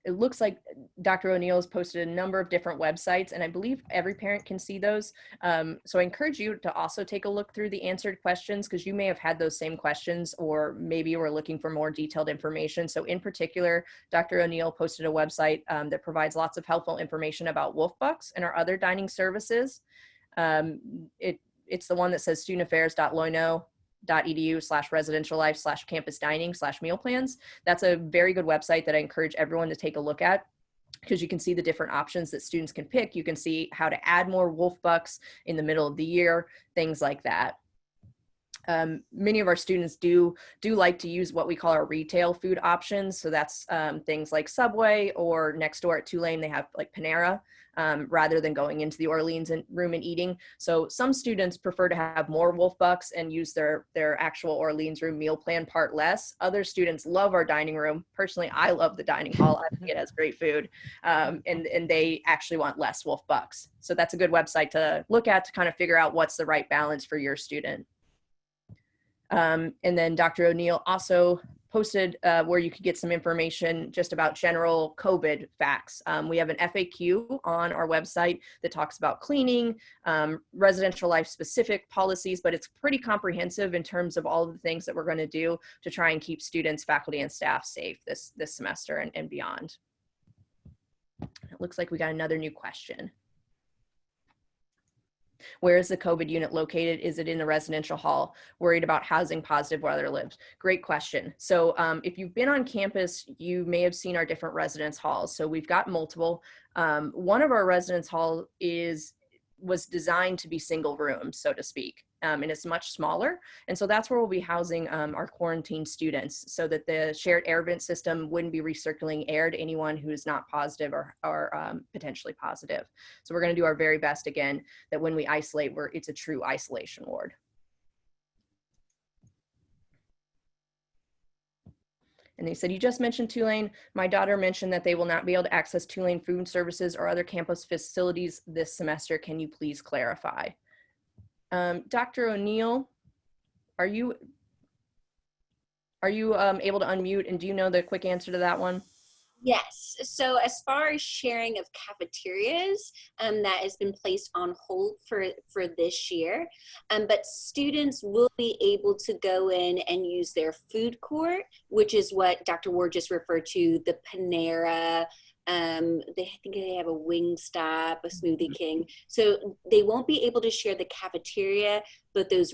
It looks like Dr. O'Neill has posted a number of different websites, and I believe every parent can see those. So I encourage you to also take a look through the answered questions, because you may have had those same questions, or maybe you were looking for more detailed information. So in particular, Dr. O'Neill posted a website that provides lots of helpful information about wolfbucks and our other dining services. It's the one that says studentaffairs.loyola.edu/residential-life/campus dining/meal plans. That's a very good website that I encourage everyone to take a look at, because you can see the different options that students can pick. You can see how to add more wolfbucks in the middle of the year, things like that. Many of our students do like to use what we call our retail food options. So that's things like Subway, or next door at Tulane, they have like Panera, rather than going into the Orleans room and eating. So some students prefer to have more Wolf Bucks and use their actual Orleans room meal plan part less. Other students love our dining room. Personally, I love the dining hall. I think it has great food, and they actually want less Wolf Bucks. So that's a good website to look at to kind of figure out what's the right balance for your student. And then Dr. O'Neill also posted where you could get some information just about general COVID facts. We have an FAQ on our website that talks about cleaning, residential life specific policies, but it's pretty comprehensive in terms of all of the things that we're going to do to try and keep students, faculty, and staff safe this semester and beyond. It looks like we got another new question. Where is the COVID unit located? Is it in the residential hall? Worried about housing positive where there lives? Great question. So if you've been on campus, you may have seen our different residence halls. So we've got multiple. One of our residence hall was designed to be single rooms, so to speak, and it's much smaller. And so that's where we'll be housing our quarantine students, so that the shared air vent system wouldn't be recirculating air to anyone who is not positive or potentially positive. So we're going to do our very best, again, that when we isolate, it's a true isolation ward. And they said, you just mentioned Tulane. My daughter mentioned that they will not be able to access Tulane food services or other campus facilities this semester. Can you please clarify? Dr. O'Neill, are you able to unmute, and do you know the quick answer to that one?
Yes. So as far as sharing of cafeterias, that has been placed on hold for this year. But students will be able to go in and use their food court, which is what Dr. Ward just referred to, the Panera. I think they have a Wingstop, a Smoothie King. So they won't be able to share the cafeteria, but those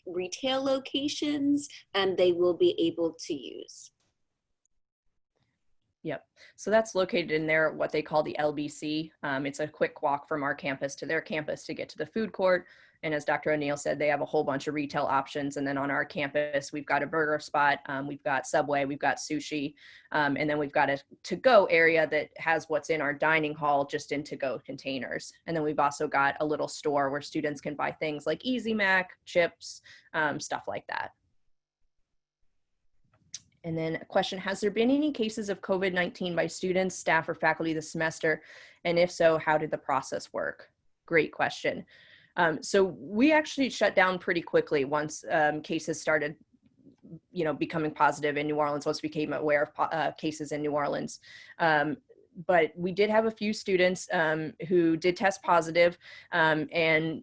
retail locations, they will be able to use.
Yep. So that's located in there, what they call the LBC. It's a quick walk from our campus to their campus to get to the food court. And as Dr. O'Neill said, they have a whole bunch of retail options. And then on our campus, we've got a burger spot, we've got Subway, we've got sushi, and then we've got a to-go area that has what's in our dining hall just in to-go containers. And then we've also got a little store where students can buy things like Easy Mac, chips, stuff like that. And then a question, has there been any cases of COVID-19 by students, staff, or faculty this semester? And if so, how did the process work? Great question. So we actually shut down pretty quickly once cases started, becoming positive in New Orleans, once we became aware of cases in New Orleans. But we did have a few students who did test positive, and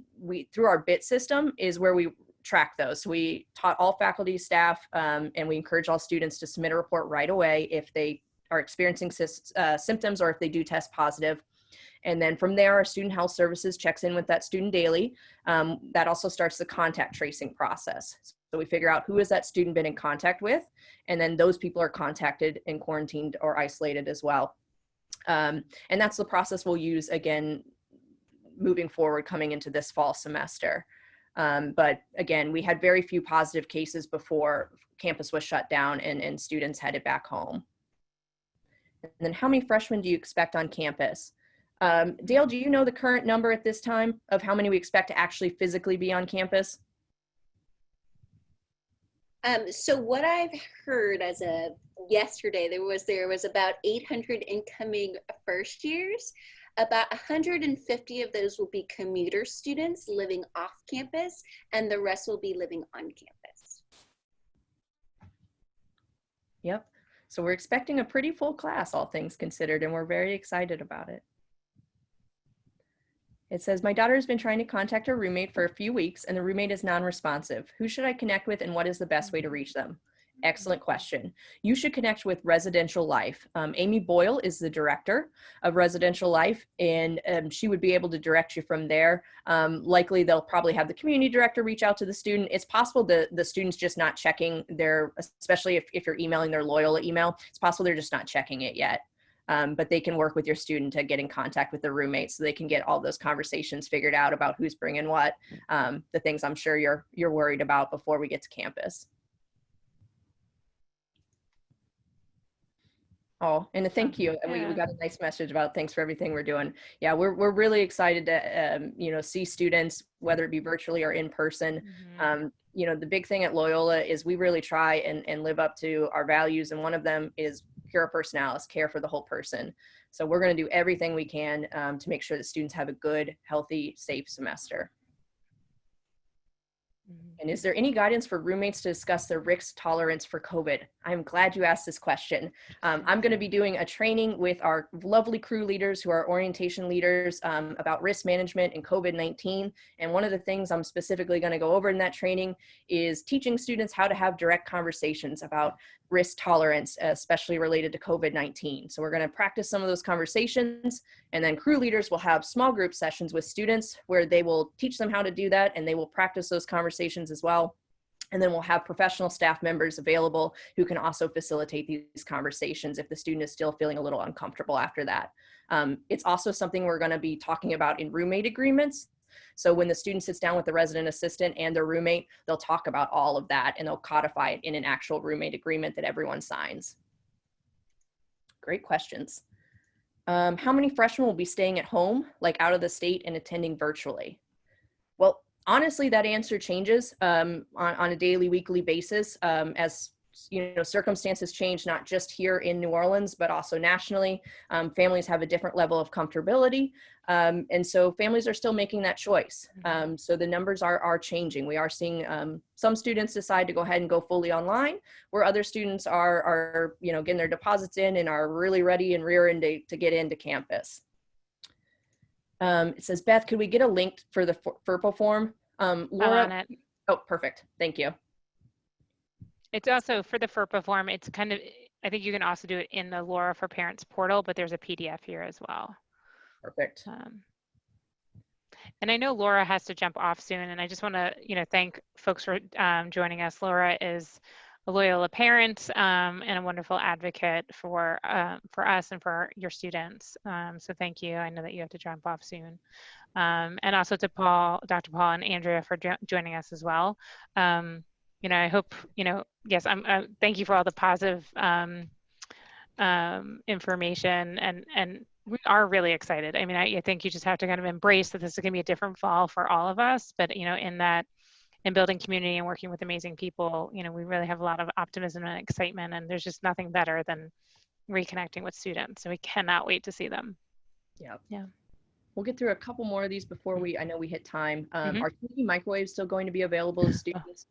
through our BIT system is where we track those. So we taught all faculty, staff, and we encourage all students to submit a report right away if they are experiencing symptoms or if they do test positive. And then from there, our student health services checks in with that student daily. That also starts the contact tracing process. So we figure out who has that student been in contact with, and then those people are contacted and quarantined or isolated as well. And that's the process we'll use, again, moving forward coming into this fall semester. But again, we had very few positive cases before campus was shut down and students headed back home. And then how many freshmen do you expect on campus? Dale, do you know the current number at this time of how many we expect to actually physically be on campus?
So what I've heard as of yesterday, there was about 800 incoming first years. About 150 of those will be commuter students living off campus, and the rest will be living on campus.
Yep. So we're expecting a pretty full class, all things considered, and we're very excited about it. It says, my daughter has been trying to contact her roommate for a few weeks, and the roommate is non-responsive. Who should I connect with, and what is the best way to reach them? Excellent question. You should connect with Residential Life. Amy Boyle is the director of Residential Life, and she would be able to direct you from there. Likely they'll probably have the community director reach out to the student. It's possible the student's just not checking especially if you're emailing their Loyola email, it's possible they're just not checking it yet. but they can work with your student to get in contact with their roommates so they can get all those conversations figured out about who's bringing what, the things I'm sure you're worried about before we get to campus. Oh, and a thank you. And we got a nice message about thanks for everything we're doing. Yeah, we're really excited to, see students, whether it be virtually or in person. The big thing at Loyola is we really try and live up to our values. And one of them is cura personalis, care for the whole person. So we're going to do everything we can to make sure that students have a good, healthy, safe semester. And is there any guidance for roommates to discuss their risk tolerance for COVID? I'm glad you asked this question. I'm going to be doing a training with our lovely crew leaders who are orientation leaders about risk management and COVID-19. And one of the things I'm specifically going to go over in that training is teaching students how to have direct conversations about risk tolerance, especially related to COVID-19. So we're going to practice some of those conversations, and then crew leaders will have small group sessions with students where they will teach them how to do that, and they will practice those conversations as well. And then we'll have professional staff members available who can also facilitate these conversations if the student is still feeling a little uncomfortable after that. It's also something we're going to be talking about in roommate agreements. So when the student sits down with the resident assistant and their roommate, they'll talk about all of that and they'll codify it in an actual roommate agreement that everyone signs. Great questions. How many freshmen will be staying at home, like out of the state and attending virtually? Well, honestly, that answer changes on a daily, weekly basis as circumstances change, not just here in New Orleans, but also nationally. Families have a different level of comfortability. And so families are still making that choice. So the numbers are changing. We are seeing some students decide to go ahead and go fully online, where other students are getting their deposits in and are really ready and rearing to get into campus. It says, Beth, could we get a link for the FERPA form? Laura?
On it.
Oh, perfect. Thank you.
It's also for the FERPA form. It's kind of, I think you can also do it in the Laura for Parents portal, but there's a PDF here as well.
Perfect.
And I know Laura has to jump off soon, and I just want to, thank folks for joining us. Laura is a Loyola parent and a wonderful advocate for us and for your students. So thank you. I know that you have to jump off soon. And also to Dr. Paul and Andrea for joining us as well. I hope, yes, thank you for all the positive information, and we are really excited. I mean, I think you just have to kind of embrace that this is going to be a different fall for all of us, but, in building community and working with amazing people, we really have a lot of optimism and excitement, and there's just nothing better than reconnecting with students. So we cannot wait to see them. Yeah.
We'll get through a couple more of these before I know we hit time. Are community microwaves still going to be available to students?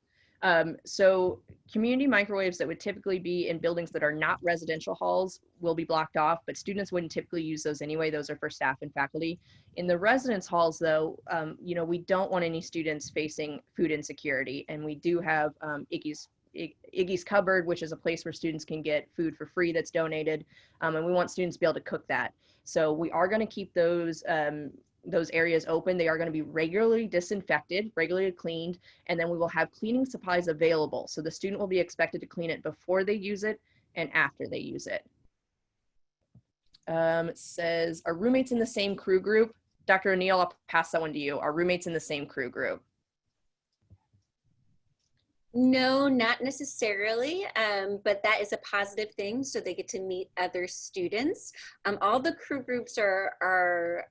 So community microwaves that would typically be in buildings that are not residential halls will be blocked off, but students wouldn't typically use those anyway. Those are for staff and faculty. In the residence halls though, we don't want any students facing food insecurity, and we do have Iggy's Cupboard, which is a place where students can get food for free that's donated, and we want students to be able to cook that. So we are going to keep those areas open. They are going to be regularly disinfected, regularly cleaned, and then we will have cleaning supplies available. So the student will be expected to clean it before they use it and after they use it. It says, are roommates in the same crew group? Dr. O'Neill, I'll pass that one to you. Are roommates in the same crew group?
No, not necessarily, but that is a positive thing. So they get to meet other students. All the crew groups are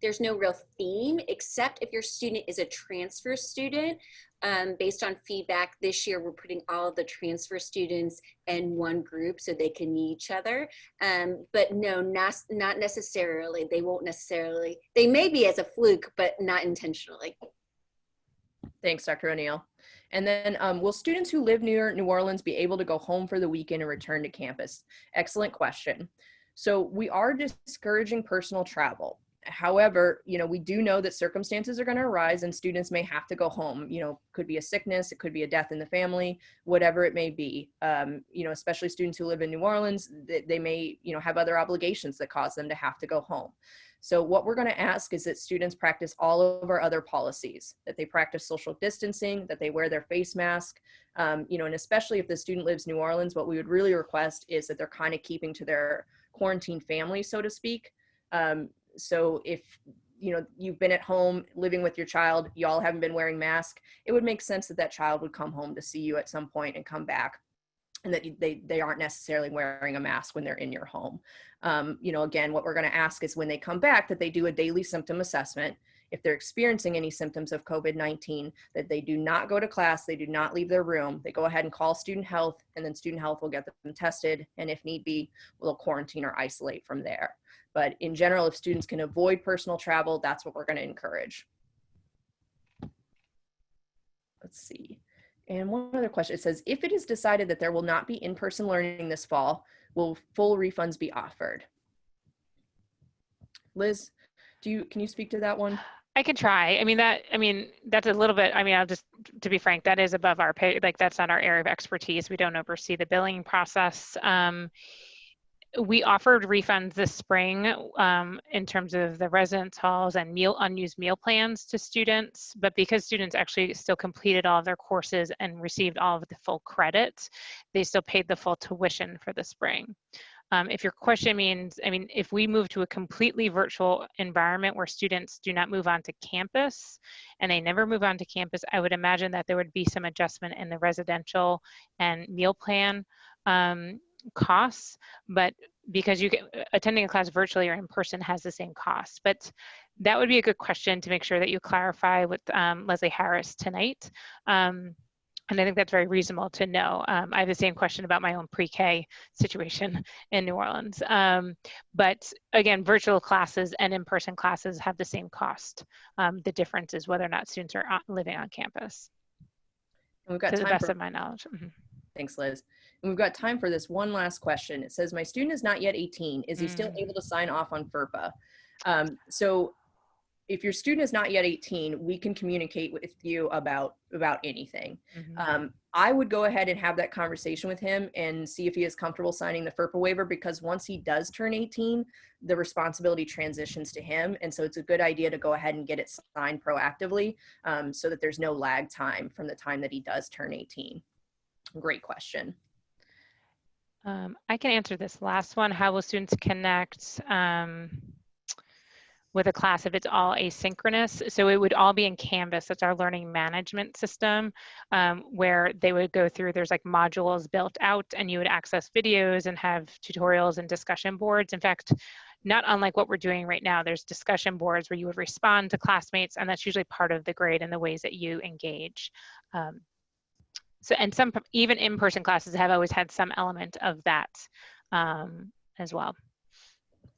there's no real theme, except if your student is a transfer student. Based on feedback this year, we're putting all of the transfer students in one group so they can meet each other. But no, not necessarily. They won't necessarily. They may be as a fluke, but not intentionally.
Thanks, Dr. O'Neill. And then will students who live near New Orleans be able to go home for the weekend and return to campus? Excellent question. So we are discouraging personal travel. However, we do know that circumstances are going to arise and students may have to go home. Could be a sickness, it could be a death in the family, whatever it may be. Especially students who live in New Orleans, they may, have other obligations that cause them to have to go home. So what we're going to ask is that students practice all of our other policies, that they practice social distancing, that they wear their face mask, and especially if the student lives in New Orleans, what we would really request is that they're kind of keeping to their quarantine family, so to speak. So if you've been at home living with your child, y'all haven't been wearing masks, it would make sense that that child would come home to see you at some point and come back, and that they aren't necessarily wearing a mask when they're in your home. Again, what we're going to ask is when they come back that they do a daily symptom assessment. If they're experiencing any symptoms of COVID-19, that they do not go to class, they do not leave their room, they go ahead and call student health, and then student health will get them tested, and if need be, we'll quarantine or isolate from there. But in general, if students can avoid personal travel, that's what we're going to encourage. Let's see. And one other question, it says, if it is decided that there will not be in-person learning this fall, will full refunds be offered? Liz, can you speak to that one?
I can try. That's a little bit, I'll just, to be frank, that is above our pay, like that's not our area of expertise. We don't oversee the billing process. We offered refunds this spring in terms of the residence halls and unused meal plans to students, but because students actually still completed all of their courses and received all of the full credit, they still paid the full tuition for the spring. If your question means, if we move to a completely virtual environment where students do not move onto campus and they never move onto campus, I would imagine that there would be some adjustment in the residential and meal plan costs, but because attending a class virtually or in person has the same cost. But that would be a good question to make sure that you clarify with Leslie Harris tonight. And I think that's very reasonable to know. I have the same question about my own pre-K situation in New Orleans. But again, virtual classes and in-person classes have the same cost. The difference is whether or not students are living on campus.
And we've got
to the
time
best
for,
of my knowledge. Mm-hmm.
Thanks, Liz. And we've got time for this one last question. It says, my student is not yet 18. Is he still able to sign off on FERPA? So if your student is not yet 18, we can communicate with you about anything.
Mm-hmm.
I would go ahead and have that conversation with him and see if he is comfortable signing the FERPA waiver, because once he does turn 18, the responsibility transitions to him. And so it's a good idea to go ahead and get it signed proactively so that there's no lag time from the time that he does turn 18. Great question.
I can answer this last one. How will students connect with a class if it's all asynchronous? So it would all be in Canvas. That's our learning management system, where they would go through, there's like modules built out, and you would access videos and have tutorials and discussion boards. In fact, not unlike what we're doing right now, there's discussion boards where you would respond to classmates, and that's usually part of the grade and the ways that you engage. And some even in-person classes have always had some element of that as well.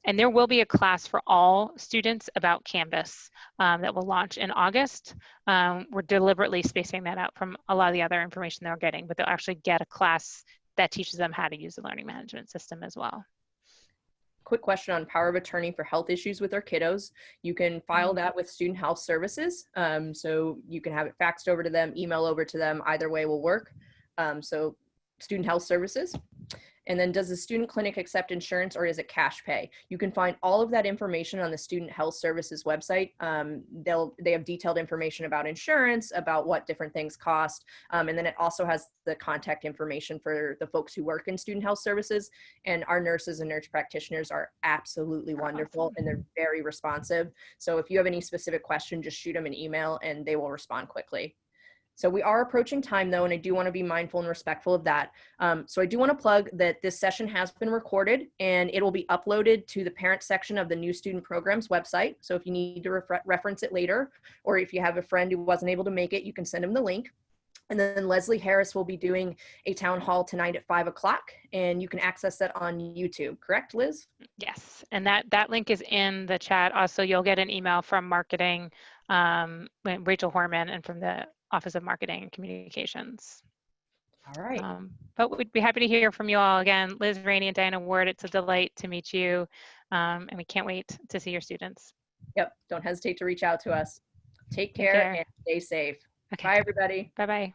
And there will be a class for all students about Canvas that will launch in August. We're deliberately spacing that out from a lot of the other information they're getting, but they'll actually get a class that teaches them how to use the learning management system as well.
Quick question on power of attorney for health issues with our kiddos. You can file that with Student Health Services. So you can have it faxed over to them, email over to them, either way will work. So Student Health Services. And then, does the student clinic accept insurance, or is it cash pay? You can find all of that information on the Student Health Services website. They have detailed information about insurance, about what different things cost. And then it also has the contact information for the folks who work in Student Health Services. And our nurses and nurse practitioners are absolutely wonderful. Awesome. And they're very responsive. So if you have any specific question, just shoot them an email and they will respond quickly. So we are approaching time though, and I do want to be mindful and respectful of that. So I do want to plug that this session has been recorded and it will be uploaded to the parent section of the New Student Programs website. So if you need to reference it later, or if you have a friend who wasn't able to make it, you can send them the link. And then Leslie Harris will be doing a town hall tonight at 5 o'clock, and you can access that on YouTube, correct, Liz?
Yes, and that link is in the chat. Also, you'll get an email from marketing, Rachel Horman, and from the Office of Marketing and Communications.
All right.
But we'd be happy to hear from you all again. Liz Rainey and Diana Ward, it's a delight to meet you, and we can't wait to see your students.
Yep, don't hesitate to reach out to us. Take care and stay safe.
Okay.
Bye, everybody.
Bye-bye.